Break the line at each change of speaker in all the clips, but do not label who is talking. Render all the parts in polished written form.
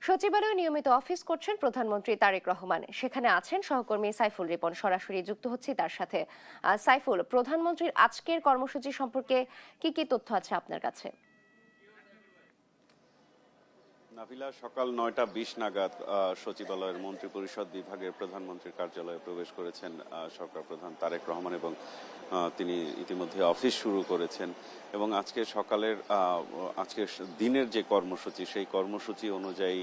সচিবালয়ে নিয়মিত অফিস করছেন প্রধানমন্ত্রী তারেক রহমান। সেখানে আছেন সহকর্মী সাইফুল রিপন। সরাসরি যুক্ত হচ্ছি তার সাথে। সাইফুল, প্রধানমন্ত্রীর আজকের কর্মসূচি সম্পর্কে কি কি তথ্য আছে আপনার কাছে?
নাভিলা, সকাল 9টা 20 নাগাদ সচিবালয়ের মন্ত্রিপরিষদ বিভাগের প্রধানমন্ত্রীর কার্যালয়ে প্রবেশ করেছেন সরকার প্রধান তারেক রহমান এবং তিনি ইতিমধ্যে অফিস শুরু করেছেন। এবং আজকে সকালের আজকে দিনের যে কর্মসূচি, সেই কর্মসূচি অনুযায়ী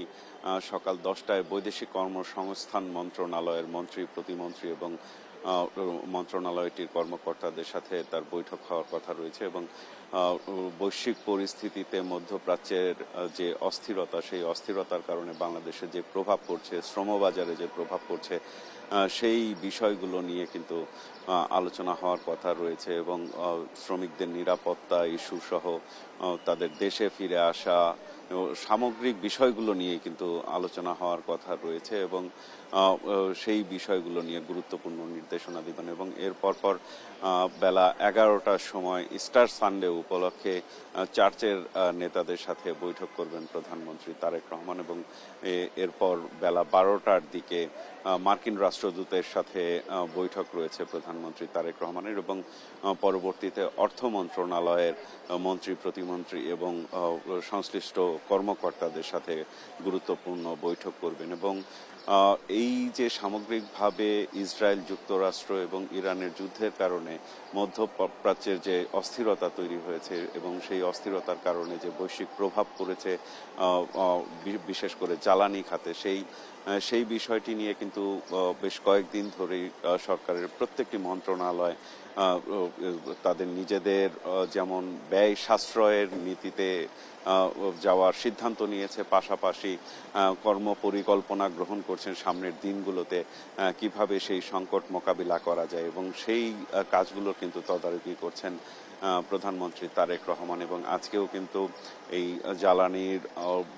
সকাল 10টায় বৈদেশিক কর্মসংস্থান মন্ত্রণালয়ের মন্ত্রী, প্রতিমন্ত্রী এবং মন্ত্রণালয়টির কর্মকর্তাদের সাথে তার বৈঠক হওয়ার কথা রয়েছে। এবং বৈশ্বিক পরিস্থিতিতে মধ্যপ্রাচ্যের যে অস্থিরতা, সেই অস্থিরতার কারণে বাংলাদেশে যে প্রভাব পড়ছে, শ্রমবাজারে যে প্রভাব পড়ছে, সেই বিষয়গুলো নিয়ে কিন্তু আলোচনা হওয়ার কথা রয়েছে। এবং শ্রমিকদের নিরাপত্তা ইস্যু সহ তাদের দেশে ফিরে আসা সামগ্রিক বিষয়গুলো নিয়ে কিন্তু আলোচনা হওয়ার কথা রয়েছে। এবং সেই বিষয়গুলো নিয়ে গুরুত্বপূর্ণ নির্দেশনা দিবেন। এবং এর পরপর বেলা 11টার সময় ইস্টার সানডে উপলক্ষে চার্চের নেতাদের সাথে বৈঠক করবেন প্রধানমন্ত্রী তারেক রহমান। এবং এরপর বেলা 12টার দিকে মার্কিন রাষ্ট্রদূতের সাথে বৈঠক রয়েছে প্রধানমন্ত্রী তারেক রহমানের। এবং পরবর্তীতে অর্থ মন্ত্রণালয়ের মন্ত্রী, প্রতিমন্ত্রী এবং সংশ্লিষ্ট কর্মকর্তাদের সাথে গুরুত্বপূর্ণ বৈঠক করবেন। এবং এই যে সামগ্রিকভাবে ইসরায়েল, যুক্তরাষ্ট্র এবং ইরানের যুদ্ধের কারণে মধ্যপ্রাচ্যের যে অস্থিরতা তৈরি হয়েছে এবং সেই অস্থিরতার কারণে যে বৈশ্বিক প্রভাব পড়েছে বিশেষ করে জ্বালানি খাতে, সেই বিষয়টি নিয়ে কিন্তু বেশ কয়েকদিন ধরেই সরকারের প্রত্যেকটি মন্ত্রণালয় তাদের নিজেদের যেমন ব্যয় সাশ্রয়ের নীতিতে যাওয়ার সিদ্ধান্ত নিয়েছে, পাশাপাশি কর্ম পরিকল্পনা গ্রহণ করছেন সামনের দিনগুলোতে কিভাবে সেই সংকট মোকাবিলা করা যায়। এবং সেই কাজগুলো কিন্তু তদারকি করছেন প্রধানমন্ত্রী তারেক রহমান। এবং আজকেও কিন্তু এই জ্বালানির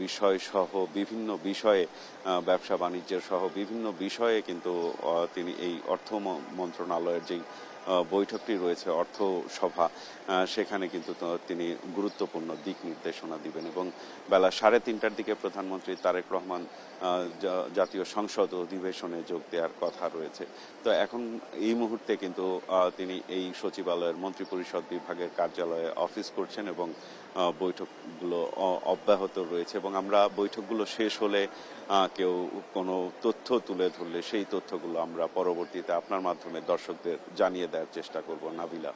বিষয় সহ বিভিন্ন বিষয়ে, ব্যবসা বাণিজ্যের সহ বিভিন্ন বিষয়ে কিন্তু তিনি এই অর্থ মন্ত্রণালয়ের যেই বৈঠকটি রয়েছে, অর্থ সভা, সেখানে কিন্তু তিনি গুরুত্বপূর্ণ দিক নির্দেশনা দিবেন। এবং বেলা 3:30টার দিকে প্রধানমন্ত্রী তারেক রহমান জাতীয় সংসদ অধিবেশনে যোগ দেওয়ার কথা রয়েছে। তো এখন এই মুহূর্তে কিন্তু তিনি এই সচিবালয়ের মন্ত্রিপরিষদ বিভাগের কার্যালয়ে অফিস করছেন এবং বৈঠকগুলো অব্যাহত রয়েছে। এবং আমরা বৈঠকগুলো শেষ হলে কেউ কোনো তথ্য তুলে ধরলে সেই তথ্যগুলো আমরা পরবর্তীতে আপনার মাধ্যমে দর্শকদের জানিয়ে দেওয়ার চেষ্টা করব। নাবিলা।